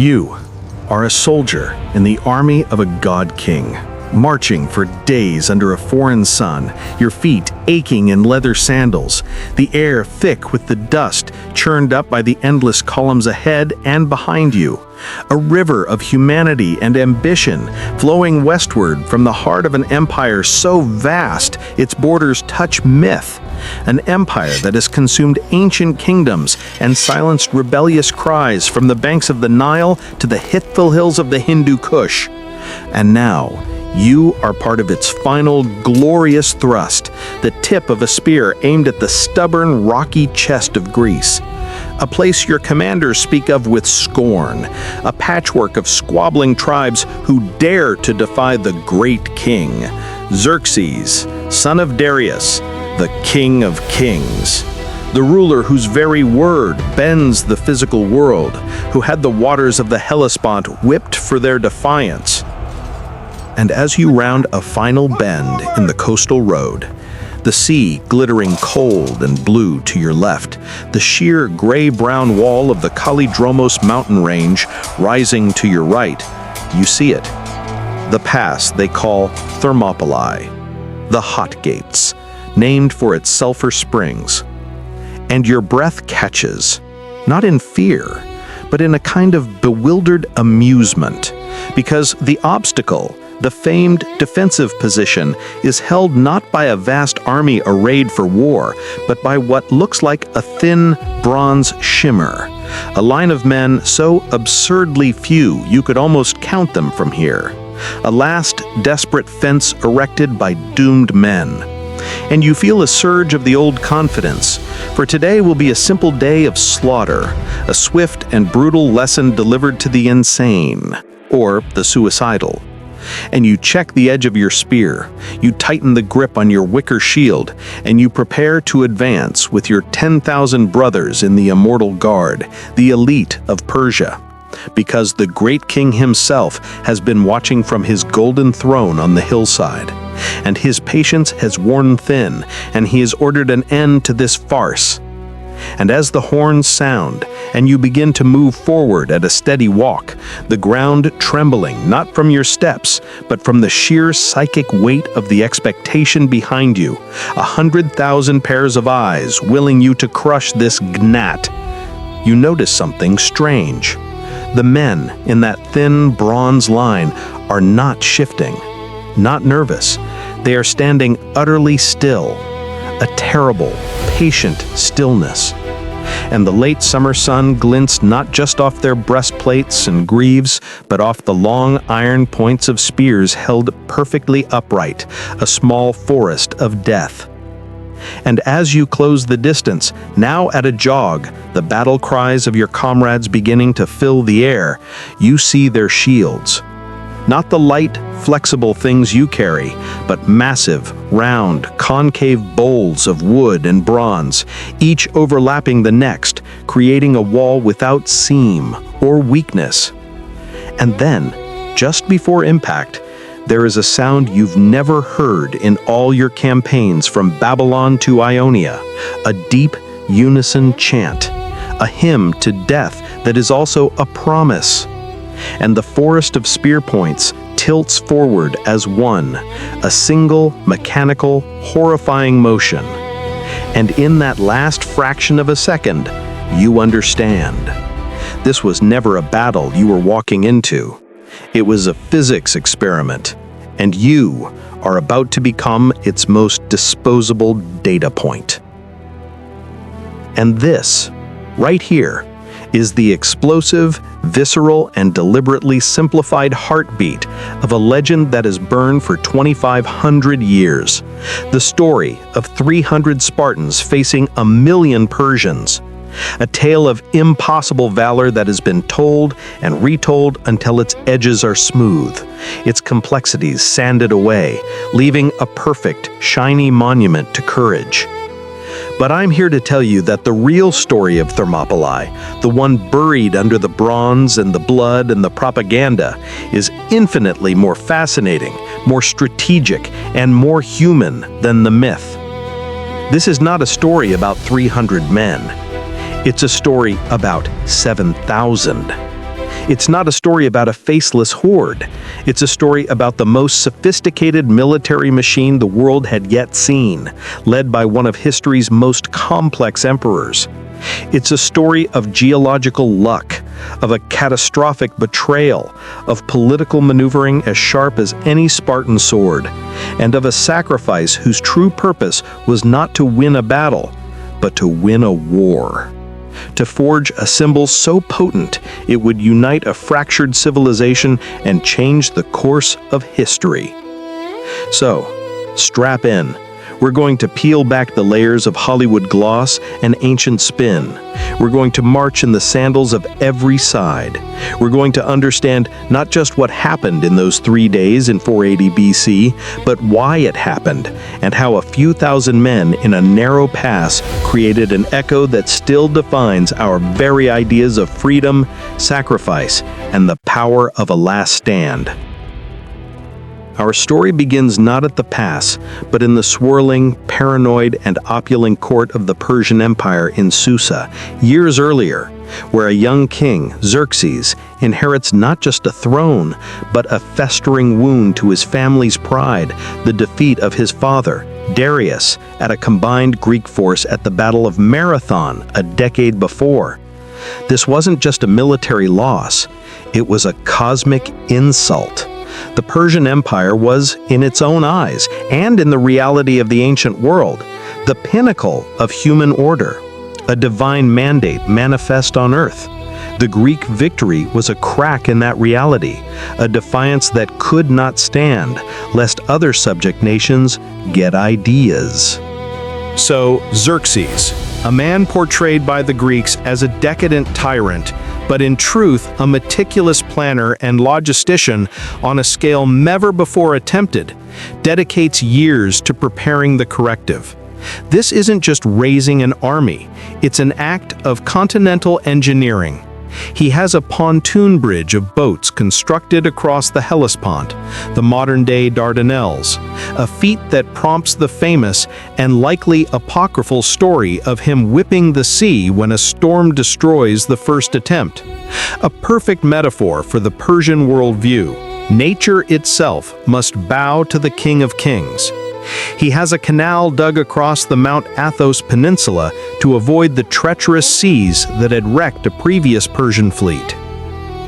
You are a soldier in the army of a god king, marching for days under a foreign sun, your feet aching in leather sandals, the air thick with the dust churned up by the endless columns ahead and behind you. A river of humanity and ambition flowing westward from the heart of an empire so vast its borders touch myth. An empire that has consumed ancient kingdoms and silenced rebellious cries from the banks of the Nile to the hitful hills of the Hindu Kush. And now, you are part of its final glorious thrust, the tip of a spear aimed at the stubborn, rocky chest of Greece. A place your commanders speak of with scorn, a patchwork of squabbling tribes who dare to defy the great king, Xerxes, son of Darius, the king of kings, the ruler whose very word bends the physical world, who had the waters of the Hellespont whipped for their defiance. And as you round a final bend in the coastal road, the sea glittering cold and blue to your left, the sheer gray-brown wall of the Kallidromos mountain range rising to your right, you see it. The pass they call Thermopylae, the Hot Gates, named for its sulfur springs. And your breath catches, not in fear, but in a kind of bewildered amusement, because the obstacle, the famed defensive position, is held not by a vast army arrayed for war, but by what looks like a thin bronze shimmer, a line of men so absurdly few you could almost count them from here, a last desperate fence erected by doomed men. And you feel a surge of the old confidence, for today will be a simple day of slaughter, a swift and brutal lesson delivered to the insane, or the suicidal. And you check the edge of your spear, you tighten the grip on your wicker shield, and you prepare to advance with your 10,000 brothers in the immortal guard, the elite of Persia. Because the great king himself has been watching from his golden throne on the hillside, and his patience has worn thin, and he has ordered an end to this farce. And as the horns sound, and you begin to move forward at a steady walk, the ground trembling not from your steps, but from the sheer psychic weight of the expectation behind you, 100,000 pairs of eyes willing you to crush this gnat, you notice something strange. The men in that thin bronze line are not shifting, not nervous. They are standing utterly still, a terrible, patient stillness. And the late summer sun glints not just off their breastplates and greaves, but off the long iron points of spears held perfectly upright, a small forest of death. And as you close the distance, now at a jog, the battle cries of your comrades beginning to fill the air, you see their shields. Not the light, flexible things you carry, but massive, round, concave bowls of wood and bronze, each overlapping the next, creating a wall without seam or weakness. And then, just before impact, there is a sound you've never heard in all your campaigns from Babylon to Ionia, a deep, unison chant, a hymn to death that is also a promise. And the forest of spear points tilts forward as one, a single, mechanical, horrifying motion. And in that last fraction of a second, you understand. This was never a battle you were walking into. It was a physics experiment, and you are about to become its most disposable data point. And this, right here, is the explosive, visceral, and deliberately simplified heartbeat of a legend that has burned for 2,500 years. The story of 300 Spartans facing 1,000,000 Persians. A tale of impossible valor that has been told and retold until its edges are smooth, its complexities sanded away, leaving a perfect, shiny monument to courage. But I'm here to tell you that the real story of Thermopylae, the one buried under the bronze and the blood and the propaganda, is infinitely more fascinating, more strategic, and more human than the myth. This is not a story about 300 men. It's a story about 7,000. It's not a story about a faceless horde. It's a story about the most sophisticated military machine the world had yet seen, led by one of history's most complex emperors. It's a story of geological luck, of a catastrophic betrayal, of political maneuvering as sharp as any Spartan sword, and of a sacrifice whose true purpose was not to win a battle, but to win a war. To forge a symbol so potent it would unite a fractured civilization and change the course of history. So, strap in. We're going to peel back the layers of Hollywood gloss and ancient spin. We're going to march in the sandals of every side. We're going to understand not just what happened in those 3 days in 480 BC, but why it happened, and how a few thousand men in a narrow pass created an echo that still defines our very ideas of freedom, sacrifice, and the power of a last stand. Our story begins not at the pass, but in the swirling, paranoid, and opulent court of the Persian Empire in Susa, years earlier, where a young king, Xerxes, inherits not just a throne, but a festering wound to his family's pride, the defeat of his father, Darius, at a combined Greek force at the Battle of Marathon a decade before. This wasn't just a military loss, it was a cosmic insult. The Persian Empire was, in its own eyes, and in the reality of the ancient world, the pinnacle of human order, a divine mandate manifest on earth. The Greek victory was a crack in that reality, a defiance that could not stand, lest other subject nations get ideas. So, Xerxes, a man portrayed by the Greeks as a decadent tyrant, but in truth a meticulous planner and logistician on a scale never before attempted, dedicates years to preparing the corrective. This isn't just raising an army, it's an act of continental engineering. He has a pontoon bridge of boats constructed across the Hellespont, the modern-day Dardanelles, a feat that prompts the famous and likely apocryphal story of him whipping the sea when a storm destroys the first attempt. A perfect metaphor for the Persian worldview. Nature itself must bow to the King of Kings. He has a canal dug across the Mount Athos Peninsula to avoid the treacherous seas that had wrecked a previous Persian fleet.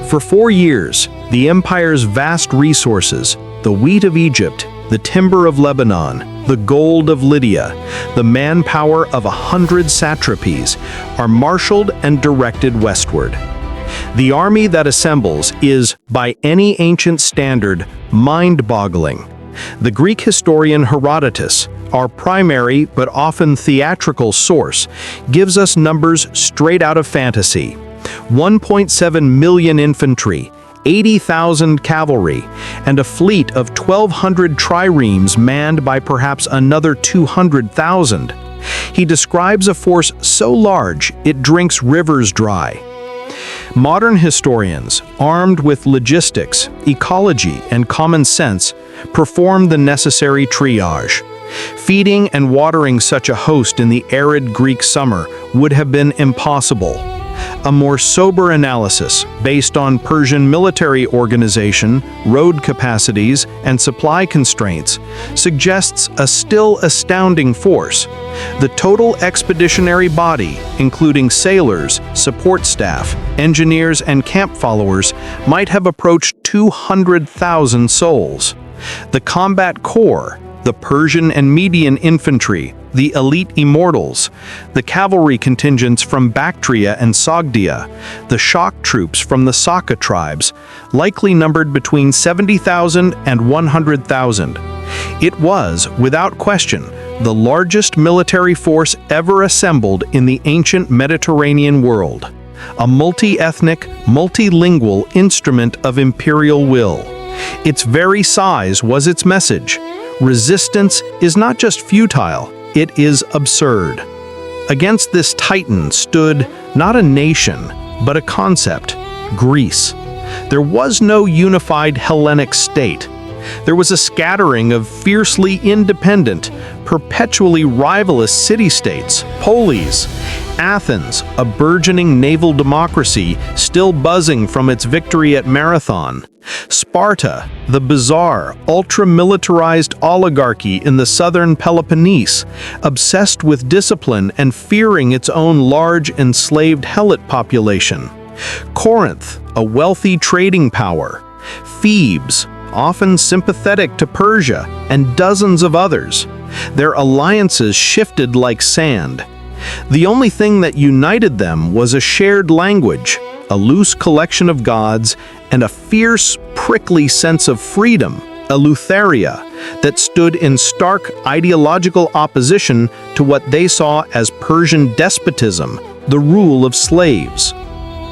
For 4 years, the empire's vast resources, the wheat of Egypt, the timber of Lebanon, the gold of Lydia, the manpower of 100 satrapies, are marshaled and directed westward. The army that assembles is, by any ancient standard, mind-boggling. The Greek historian Herodotus, our primary but often theatrical source, gives us numbers straight out of fantasy. 1.7 million infantry, 80,000 cavalry, and a fleet of 1,200 triremes manned by perhaps another 200,000. He describes a force so large it drinks rivers dry. Modern historians, armed with logistics, ecology, and common sense, perform the necessary triage. Feeding and watering such a host in the arid Greek summer would have been impossible. A more sober analysis, based on Persian military organization, road capacities, and supply constraints, suggests a still astounding force. The total expeditionary body, including sailors, support staff, engineers, and camp followers, might have approached 200,000 souls. The combat corps, the Persian and Median infantry, the elite immortals, the cavalry contingents from Bactria and Sogdia, the shock troops from the Saka tribes, likely numbered between 70,000 and 100,000. It was, without question, the largest military force ever assembled in the ancient Mediterranean world, a multi-ethnic, multilingual instrument of imperial will. Its very size was its message. Resistance is not just futile, it is absurd. Against this titan stood not a nation, but a concept, Greece. There was no unified Hellenic state. There was a scattering of fiercely independent, perpetually rivalous city-states, polis, Athens, a burgeoning naval democracy still buzzing from its victory at Marathon. Sparta, the bizarre, ultra-militarized oligarchy in the southern Peloponnese, obsessed with discipline and fearing its own large enslaved Helot population. Corinth, a wealthy trading power. Thebes, often sympathetic to Persia, and dozens of others. Their alliances shifted like sand. The only thing that united them was a shared language, a loose collection of gods, and a fierce, prickly sense of freedom, Eleutheria, that stood in stark ideological opposition to what they saw as Persian despotism, the rule of slaves.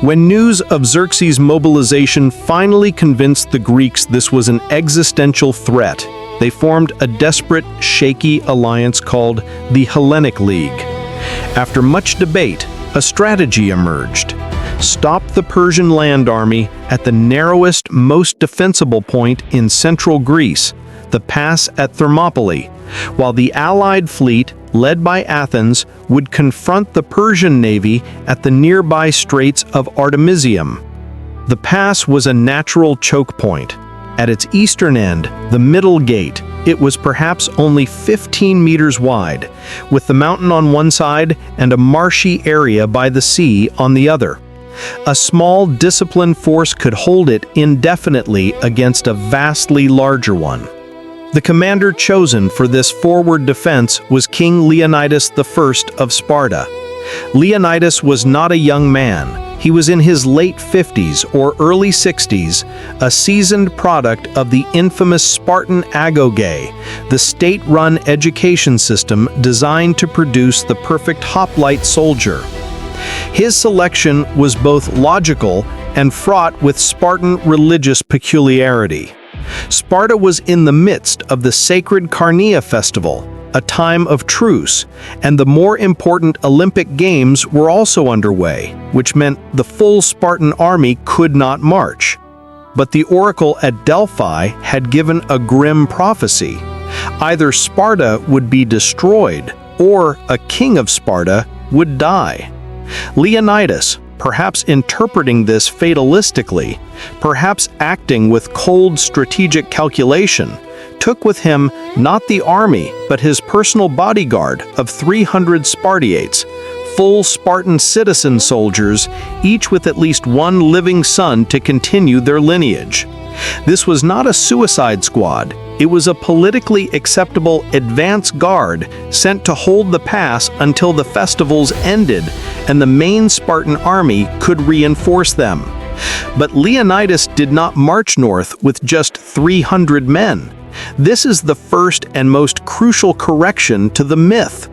When news of Xerxes' mobilization finally convinced the Greeks this was an existential threat, they formed a desperate, shaky alliance called the Hellenic League. After much debate, a strategy emerged. Stop the Persian land army at the narrowest, most defensible point in central Greece, the pass at Thermopylae, while the Allied fleet, led by Athens, would confront the Persian navy at the nearby Straits of Artemisium. The pass was a natural choke point. At its eastern end, the Middle Gate, it was perhaps only 15 meters wide, with the mountain on one side and a marshy area by the sea on the other. A small, disciplined force could hold it indefinitely against a vastly larger one. The commander chosen for this forward defense was King Leonidas I of Sparta. Leonidas was not a young man. He was in his late 50s or early 60s, a seasoned product of the infamous Spartan agoge, the state-run education system designed to produce the perfect hoplite soldier. His selection was both logical and fraught with Spartan religious peculiarity. Sparta was in the midst of the sacred Carnea festival, a time of truce, and the more important Olympic Games were also underway, which meant the full Spartan army could not march. But the oracle at Delphi had given a grim prophecy. Either Sparta would be destroyed, or a king of Sparta would die. Leonidas, perhaps interpreting this fatalistically, perhaps acting with cold strategic calculation, took with him not the army, but his personal bodyguard of 300 Spartiates, full Spartan citizen soldiers, each with at least one living son to continue their lineage. This was not a suicide squad. It was a politically acceptable advance guard sent to hold the pass until the festivals ended and the main Spartan army could reinforce them. But Leonidas did not march north with just 300 men. This is the first and most crucial correction to the myth.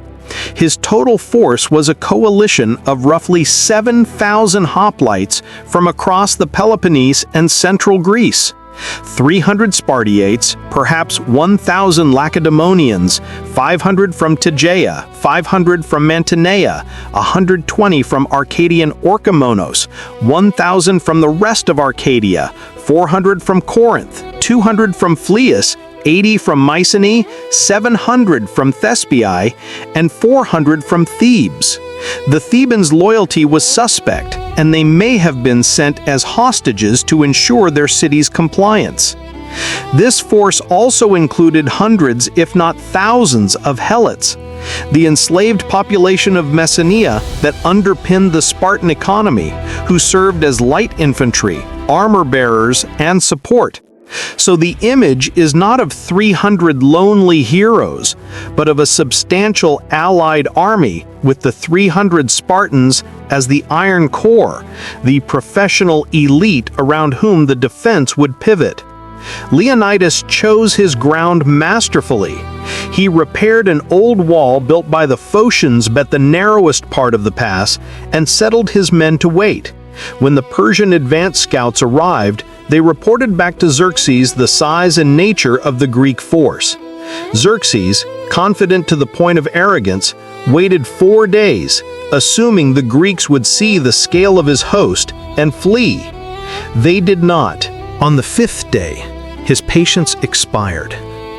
His total force was a coalition of roughly 7,000 hoplites from across the Peloponnese and central Greece. 300 Spartiates, perhaps 1,000 Lacedaemonians, 500 from Tegea, 500 from Mantinea, 120 from Arcadian Orchomenos, 1,000 from the rest of Arcadia, 400 from Corinth, 200 from Phlius, 80 from Mycenae, 700 from Thespiae, and 400 from Thebes. The Thebans' loyalty was suspect, and they may have been sent as hostages to ensure their city's compliance. This force also included hundreds, if not thousands, of Helots, the enslaved population of Messenia that underpinned the Spartan economy, who served as light infantry, armor bearers, and support. So the image is not of 300 lonely heroes, but of a substantial allied army with the 300 Spartans as the iron core, the professional elite around whom the defense would pivot. Leonidas chose his ground masterfully. He repaired an old wall built by the Phocians at the narrowest part of the pass and settled his men to wait. When the Persian advance scouts arrived, they reported back to Xerxes the size and nature of the Greek force. Xerxes, confident to the point of arrogance, waited 4 days, assuming the Greeks would see the scale of his host and flee. They did not. On the 5th day, his patience expired.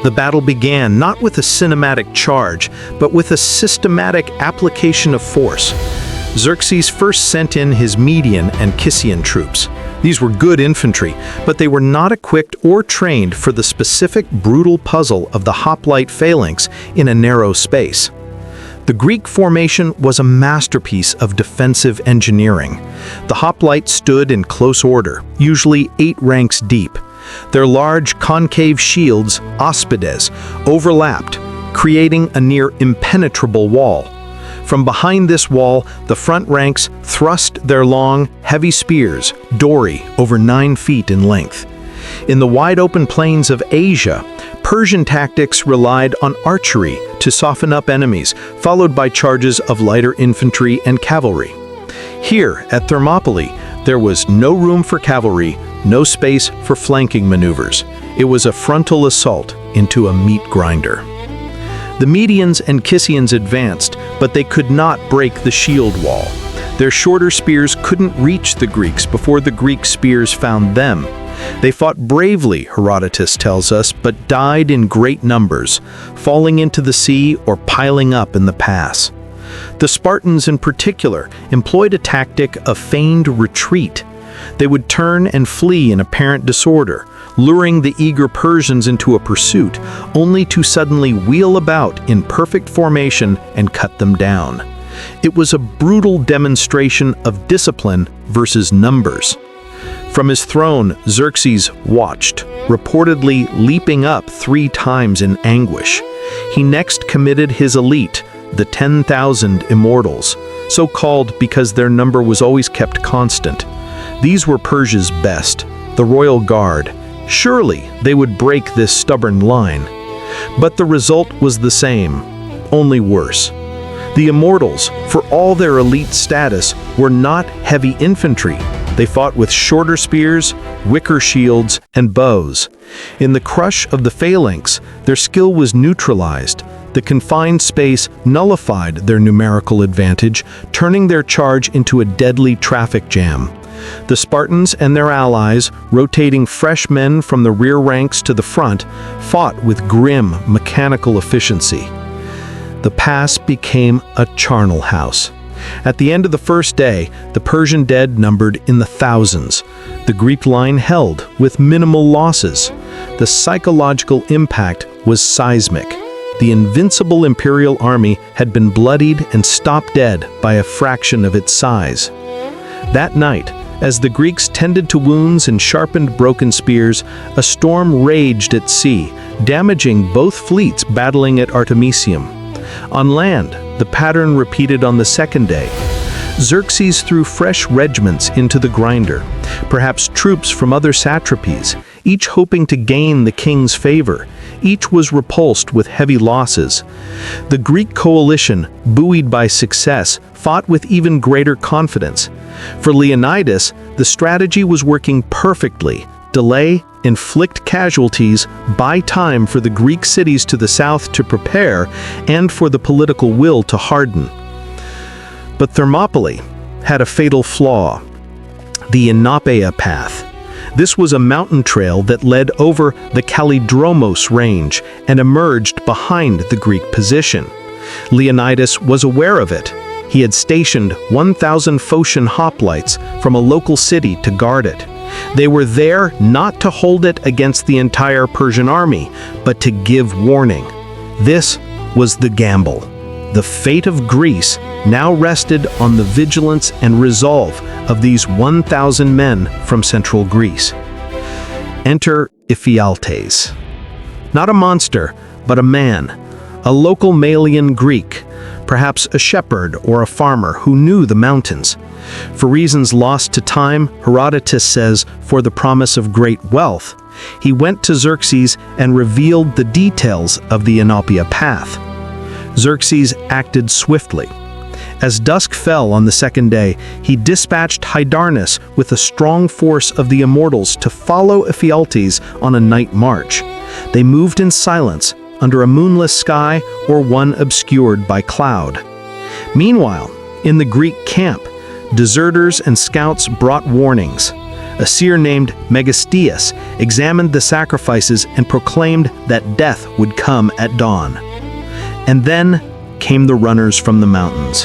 The battle began not with a cinematic charge, but with a systematic application of force. Xerxes first sent in his Median and Kissian troops. These were good infantry, but they were not equipped or trained for the specific brutal puzzle of the hoplite phalanx in a narrow space. The Greek formation was a masterpiece of defensive engineering. The hoplites stood in close order, usually 8 ranks deep. Their large concave shields, ospides, overlapped, creating a near impenetrable wall. From behind this wall, the front ranks thrust their long, heavy spears, dory, over 9 feet in length. In the wide-open plains of Asia, Persian tactics relied on archery to soften up enemies, followed by charges of lighter infantry and cavalry. Here, at Thermopylae, there was no room for cavalry, no space for flanking maneuvers. It was a frontal assault into a meat grinder. The Medians and Kissians advanced, but they could not break the shield wall. Their shorter spears couldn't reach the Greeks before the Greek spears found them. They fought bravely, Herodotus tells us, but died in great numbers, falling into the sea or piling up in the pass. The Spartans in particular employed a tactic of feigned retreat. They would turn and flee in apparent disorder, luring the eager Persians into a pursuit, only to suddenly wheel about in perfect formation and cut them down. It was a brutal demonstration of discipline versus numbers. From his throne, Xerxes watched, reportedly leaping up 3 times in anguish. He next committed his elite, the 10,000 immortals, so called because their number was always kept constant. These were Persia's best, the royal guard. Surely they would break this stubborn line. But the result was the same, only worse. The immortals, for all their elite status, were not heavy infantry. They fought with shorter spears, wicker shields, and bows. In the crush of the phalanx, their skill was neutralized. The confined space nullified their numerical advantage, turning their charge into a deadly traffic jam. The Spartans and their allies, rotating fresh men from the rear ranks to the front, fought with grim mechanical efficiency. The pass became a charnel house. At the end of the first day, the Persian dead numbered in the thousands. The Greek line held with minimal losses. The psychological impact was seismic. The invincible imperial army had been bloodied and stopped dead by a fraction of its size. That night, as the Greeks tended to wounds and sharpened broken spears, a storm raged at sea, damaging both fleets battling at Artemisium. On land, the pattern repeated on the second day. Xerxes threw fresh regiments into the grinder, perhaps troops from other satrapies, each hoping to gain the king's favor. Each was repulsed with heavy losses. The Greek coalition, buoyed by success, fought with even greater confidence. For Leonidas, the strategy was working perfectly. Delay, inflict casualties, buy time for the Greek cities to the south to prepare, and for the political will to harden. But Thermopylae had a fatal flaw: the Anopaia path. This was a mountain trail that led over the Kallidromos range and emerged behind the Greek position. Leonidas was aware of it. He had stationed 1,000 Phocian hoplites from a local city to guard it. They were there not to hold it against the entire Persian army, but to give warning. This was the gamble. The fate of Greece now rested on the vigilance and resolve of these 1,000 men from central Greece. Enter Ephialtes. Not a monster, but a man, a local Malian Greek, perhaps a shepherd or a farmer who knew the mountains. For reasons lost to time, Herodotus says, for the promise of great wealth, he went to Xerxes and revealed the details of the Anopaia path. Xerxes acted swiftly. As dusk fell on the second day, he dispatched Hydarnes with a strong force of the immortals to follow Ephialtes on a night march. They moved in silence, under a moonless sky or one obscured by cloud. Meanwhile, in the Greek camp, deserters and scouts brought warnings. A seer named Megistias examined the sacrifices and proclaimed that death would come at dawn. And then came the runners from the mountains.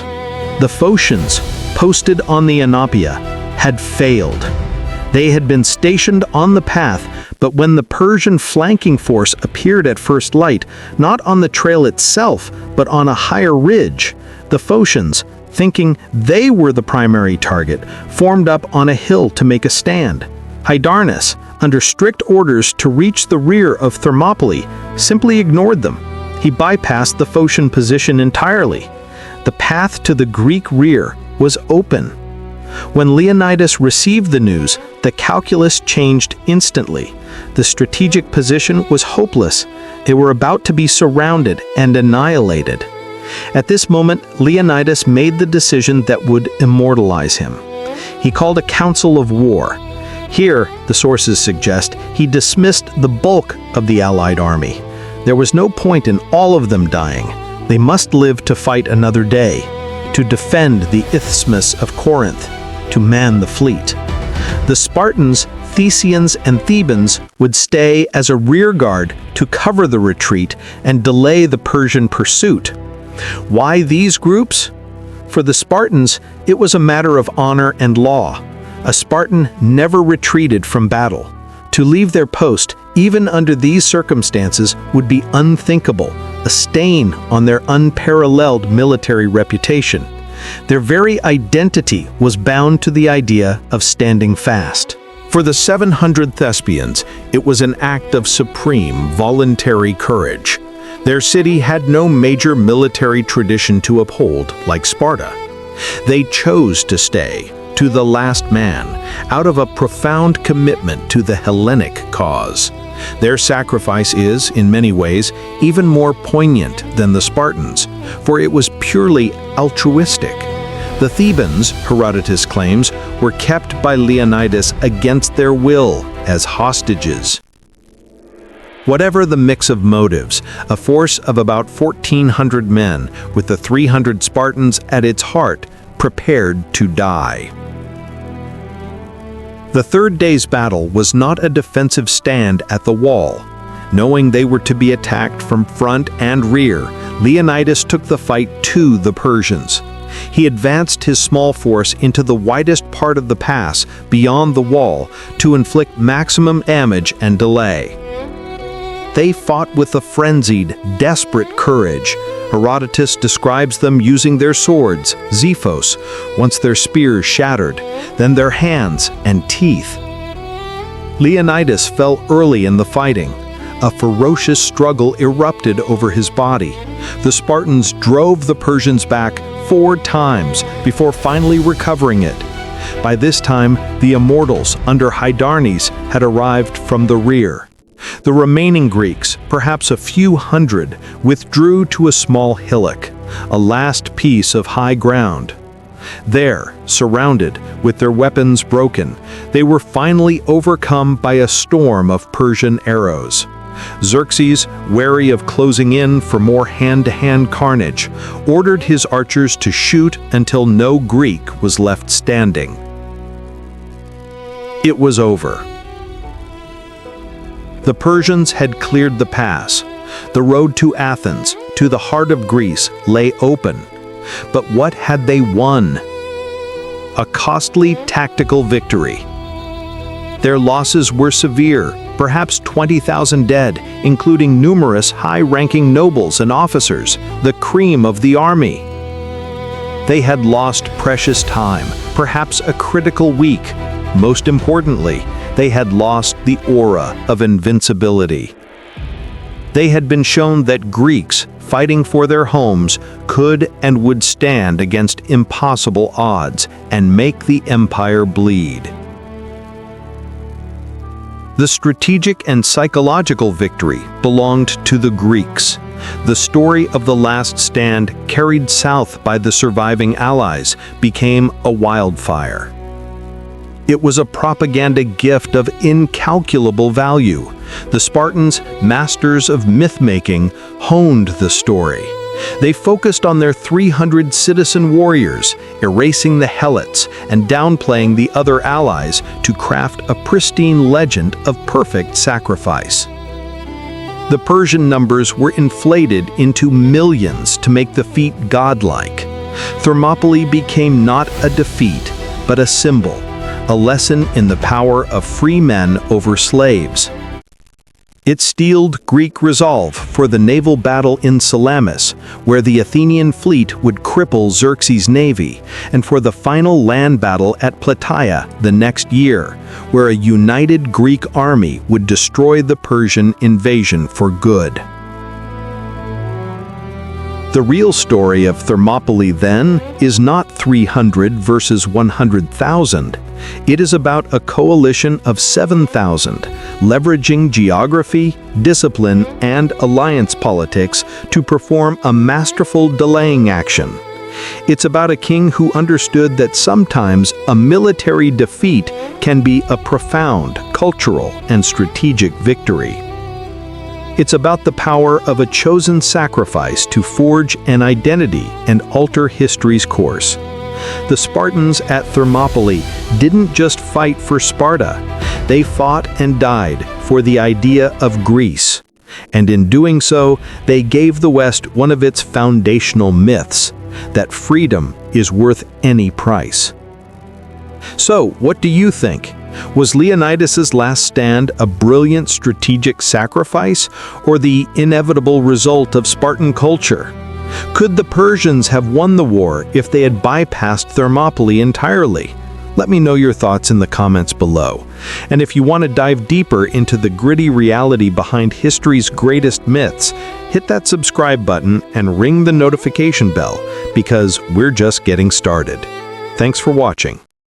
The Phocians, posted on the Anopaia, had failed. They had been stationed on the path, but when the Persian flanking force appeared at first light, not on the trail itself, but on a higher ridge, the Phocians, thinking they were the primary target, formed up on a hill to make a stand. Hydarnes, under strict orders to reach the rear of Thermopylae, simply ignored them. He bypassed the Phocian position entirely. The path to the Greek rear was open. When Leonidas received the news, the calculus changed instantly. The strategic position was hopeless. They were about to be surrounded and annihilated. At this moment, Leonidas made the decision that would immortalize him. He called a council of war. Here, the sources suggest, he dismissed the bulk of the allied army. There was no point in all of them dying. They must live to fight another day, to defend the Isthmus of Corinth, to man the fleet. The Spartans, Thessians, and Thebans would stay as a rearguard to cover the retreat and delay the Persian pursuit. Why these groups? For the Spartans, it was a matter of honor and law. A Spartan never retreated from battle. To leave their post, even under these circumstances, would be unthinkable, a stain on their unparalleled military reputation. Their very identity was bound to the idea of standing fast. For the 700 Thespians, it was an act of supreme voluntary courage. Their city had no major military tradition to uphold, like Sparta. They chose to stay, to the last man, out of a profound commitment to the Hellenic cause. Their sacrifice is, in many ways, even more poignant than the Spartans, for it was purely altruistic. The Thebans, Herodotus claims, were kept by Leonidas against their will as hostages. Whatever the mix of motives, a force of about 1,400 men, with the 300 Spartans at its heart, prepared to die. The third day's battle was not a defensive stand at the wall. Knowing they were to be attacked from front and rear, Leonidas took the fight to the Persians. He advanced his small force into the widest part of the pass, beyond the wall, to inflict maximum damage and delay. They fought with a frenzied, desperate courage. Herodotus describes them using their swords, xiphos, once their spears shattered, then their hands and teeth. Leonidas fell early in the fighting. A ferocious struggle erupted over his body. The Spartans drove the Persians back 4 times before finally recovering it. By this time, the immortals under Hydarnes had arrived from the rear. The remaining Greeks, perhaps a few hundred, withdrew to a small hillock, a last piece of high ground. There, surrounded, with their weapons broken, they were finally overcome by a storm of Persian arrows. Xerxes, wary of closing in for more hand-to-hand carnage, ordered his archers to shoot until no Greek was left standing. It was over. The Persians had cleared the pass. The road to Athens, to the heart of Greece, lay open. But what had they won? A costly tactical victory. Their losses were severe, perhaps 20,000 dead, including numerous high-ranking nobles and officers, the cream of the army. They had lost precious time, perhaps a critical week. Most importantly, they had lost the aura of invincibility. They had been shown that Greeks, fighting for their homes, could and would stand against impossible odds and make the empire bleed. The strategic and psychological victory belonged to the Greeks. The story of the last stand, carried south by the surviving allies, became a wildfire. It was a propaganda gift of incalculable value. The Spartans, masters of myth-making, honed the story. They focused on their 300 citizen warriors, erasing the helots and downplaying the other allies to craft a pristine legend of perfect sacrifice. The Persian numbers were inflated into millions to make the feat godlike. Thermopylae became not a defeat, but a symbol, a lesson in the power of free men over slaves. It steeled Greek resolve for the naval battle in Salamis, where the Athenian fleet would cripple Xerxes' navy, and for the final land battle at Plataea the next year, where a united Greek army would destroy the Persian invasion for good. The real story of Thermopylae, then, is not 300 versus 100,000. It is about a coalition of 7,000, leveraging geography, discipline, and alliance politics to perform a masterful delaying action. It's about a king who understood that sometimes a military defeat can be a profound cultural and strategic victory. It's about the power of a chosen sacrifice to forge an identity and alter history's course. The Spartans at Thermopylae didn't just fight for Sparta, they fought and died for the idea of Greece. And in doing so, they gave the West one of its foundational myths, that freedom is worth any price. So, what do you think? Was Leonidas's last stand a brilliant strategic sacrifice, or the inevitable result of Spartan culture? Could the Persians have won the war if they had bypassed Thermopylae entirely? Let me know your thoughts in the comments below. And if you want to dive deeper into the gritty reality behind history's greatest myths, hit that subscribe button and ring the notification bell, because we're just getting started. Thanks for watching.